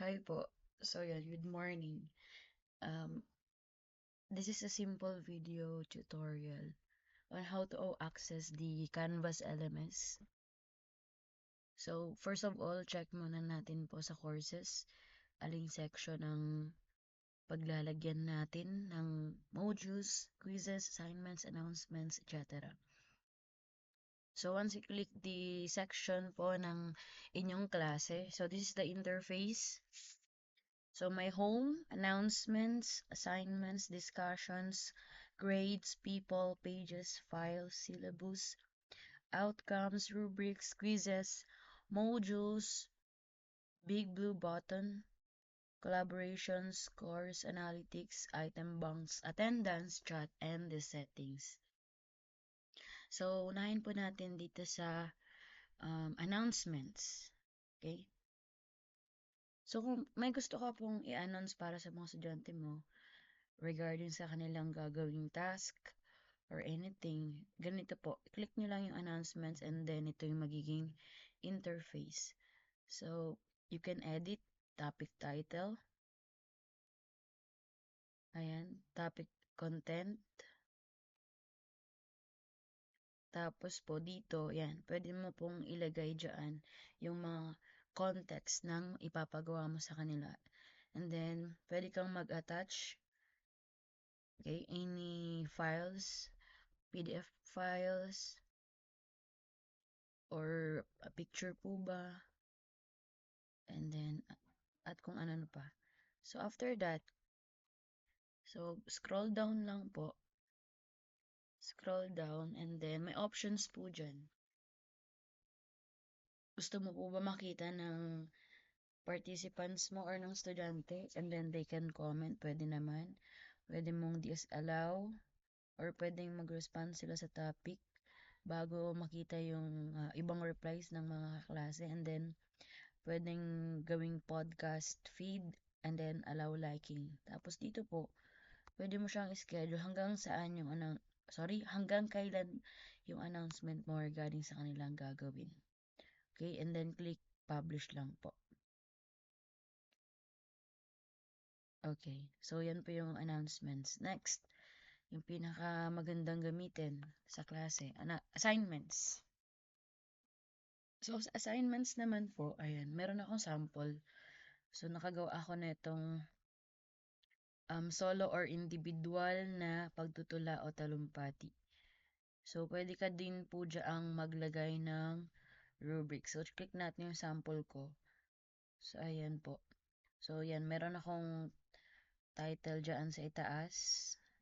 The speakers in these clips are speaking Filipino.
Hi po. So yeah, good morning. Um, this is a simple video tutorial on how to access the Canvas LMS. So first of all, check muna natin po sa courses, aling section ng paglalagyan natin ng modules, quizzes, assignments, announcements, etc. So once you click the section po ng inyong klase, so this is the interface. So my home, announcements, assignments, discussions, grades, people, pages, files, syllabus, outcomes, rubrics, quizzes, modules, big blue button, collaborations, scores, analytics, item banks, attendance, chat, and the settings. So, unahin po natin dito sa announcements. Okay? So, kung may gusto ka pong i-announce para sa mga estudyante mo, regarding sa kanilang gagawing task or anything, ganito po, click nyo lang yung announcements and then ito yung magiging interface. So, you can edit topic title, ayan, topic content, tapos po dito, yan, pwede mo pong ilagay dyan yung mga context ng ipapagawa mo sa kanila. And then, pwede kang mag-attach, okay, any files, PDF files, or a picture po ba, and then at kung ano pa. So after that, so scroll down lang po, scroll down, and then may options po dyan. Gusto mo po ba makita ng participants mo or ng estudyante, and then they can comment? Pwede naman. Pwede mong disallow or pwedeng mag-respond sila sa topic bago makita yung ibang replies ng mga klase, and then pwedeng gawing podcast feed, and then allow liking. Tapos dito po, pwede mo siyang schedule hanggang saan yung hanggang kailan yung announcement mo regarding sa kanilang gagawin. Okay, and then click publish lang po. Okay, so yan po yung announcements. Next, yung pinaka magandang gamitin sa klase, assignments. So, sa assignments naman po, ayan, meron akong sample. So, nakagawa ako nitong solo or individual na pagtutula o talumpati. So, pwede ka din po dyang maglagay ng rubric. So, click natin yung sample ko. So, ayan po. So, yan. Meron akong title dyan sa itaas.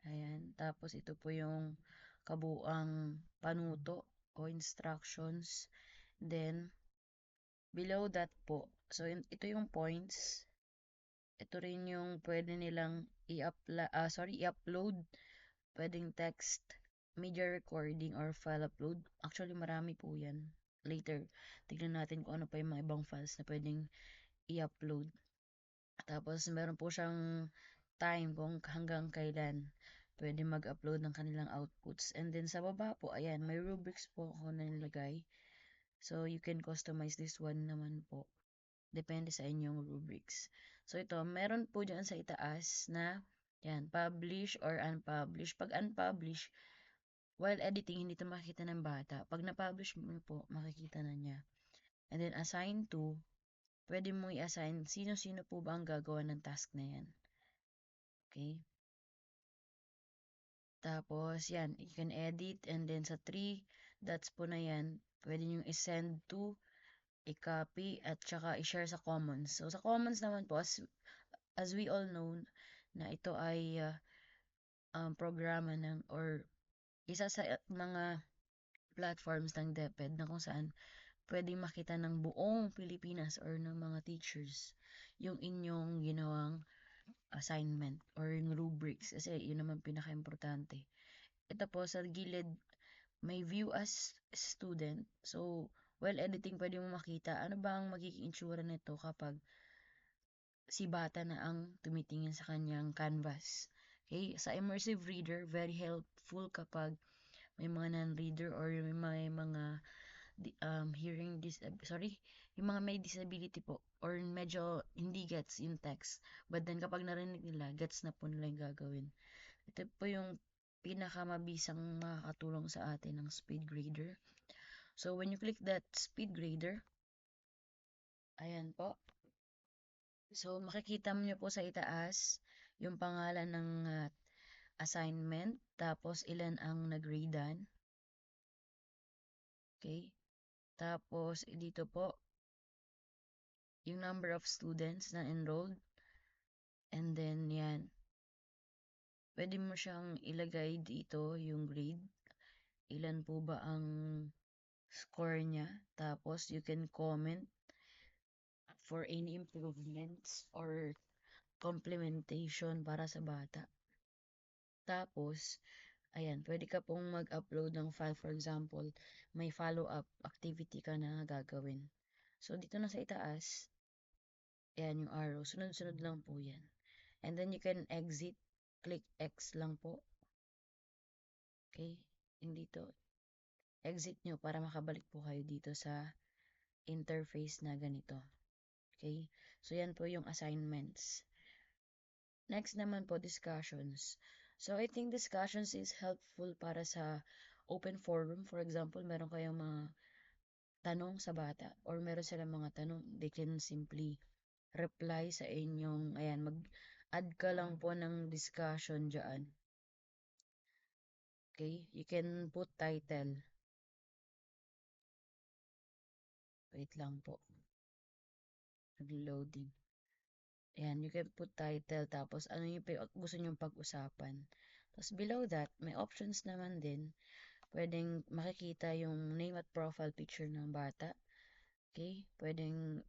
Ayan. Tapos, ito po yung kabuang panuto o instructions. Then, below that po. So, ito yung points. Ito rin yung pwede nilang i-upload. Pwedeng text, media recording, or file upload. Actually, marami po yan. Later, tignan natin kung ano pa yung mga ibang files na pwedeng i-upload. Tapos, meron po siyang time kung hanggang kailan pwede mag-upload ng kanilang outputs. And then, sa baba po, ayan, may rubrics po ako na nilagay. So, you can customize this one naman po. Depende sa inyong rubrics. So, ito, meron po dyan sa itaas na, yan, publish or unpublish. Pag unpublish, while editing, hindi ito makikita ng bata. Pag na-publish mo po, makikita na niya. And then, assign to, pwede mo i-assign sino-sino po ba ang gagawa ng task na yan. Okay? Tapos, yan, you can edit, and then sa 3 dots po na yan, pwede nyo i-send to, i-copy, at saka i-share sa commons. So, sa commons naman po, as we all know, na ito ay programa ng, or isa sa mga platforms ng DepEd na kung saan pwedeng makita ng buong Pilipinas or ng mga teachers yung inyong ginawang assignment or yung rubrics, kasi yun naman pinaka-importante. Ito po sa gilid, may view as student. So, while editing, pwede mo makita ano ba ang magiging itsura nito kapag si bata na ang tumitingin sa kanyang canvas. Okay? Sa immersive reader, very helpful kapag may mga non-reader or may mga yung mga may disability po or medyo hindi gets yung text. But then kapag narinig nila, gets na po nila yung gagawin. Ito po yung pinakamabisang makakatulong sa atin ng speed grader. So when you click that speed grader, ayan po. So makikita niyo po sa itaas yung pangalan ng assignment, tapos ilan ang nag-gradean. Okay? Tapos dito po yung number of students na enrolled. And then yan. Pwede mo siyang ilagay dito yung grade. Ilan po ba ang score niya. Tapos you can comment for any improvements or complementation para sa bata. Tapos, ayan, pwede ka pong mag-upload ng file. For example, may follow-up activity ka na gagawin. So, dito na sa itaas, ayan yung arrow. Sunod-sunod lang po yan. And then you can exit. Click X lang po. Okay? Yung dito. Exit nyo para makabalik po kayo dito sa interface na ganito. Okay? So, yan po yung assignments. Next naman po, discussions. So, I think discussions is helpful para sa open forum. For example, meron kayong mga tanong sa bata or meron silang mga tanong, they can simply reply sa inyong, ayan, mag-add ka lang po ng discussion dyan. Okay? You can put title. Wait lang po. Nag-loading. Ayan, you can put title, tapos ano yung gusto nyong pag-usapan. Tapos below that, may options naman din. Pwedeng makikita yung name at profile picture ng bata. Okay? Pwedeng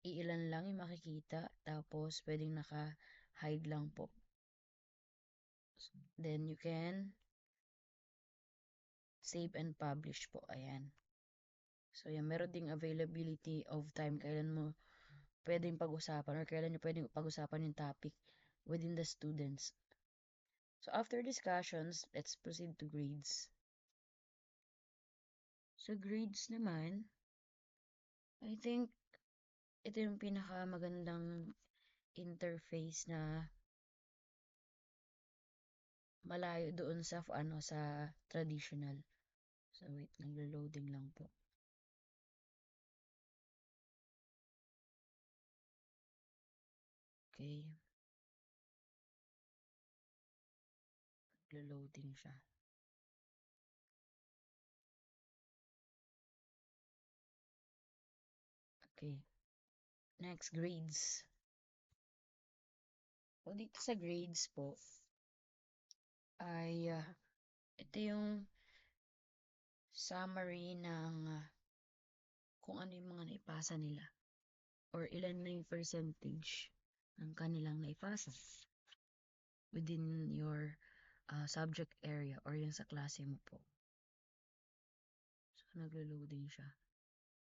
iilan lang yung makikita. Tapos pwedeng naka-hide lang po. Then you can save and publish po. Ayan. So yan, meron ding availability of time. Kailan mo pwedeng pag-usapan or kailan nyo pwedeng pag-usapan yung topic within the students. So after discussions, let's proceed to grades. So grades naman, I think ito yung pinakamagandang interface na malayo doon sa sa traditional. So wait, naglo-loading lang po. Okay. Naglo-loading siya. Okay. Next, grades. So dito sa grades po ay ito yung summary ng kung ano yung mga naipasa nila or ilan na yung percentage ng kanilang naipasa within your subject area or yung sa klase mo po. So, naglo-loading siya.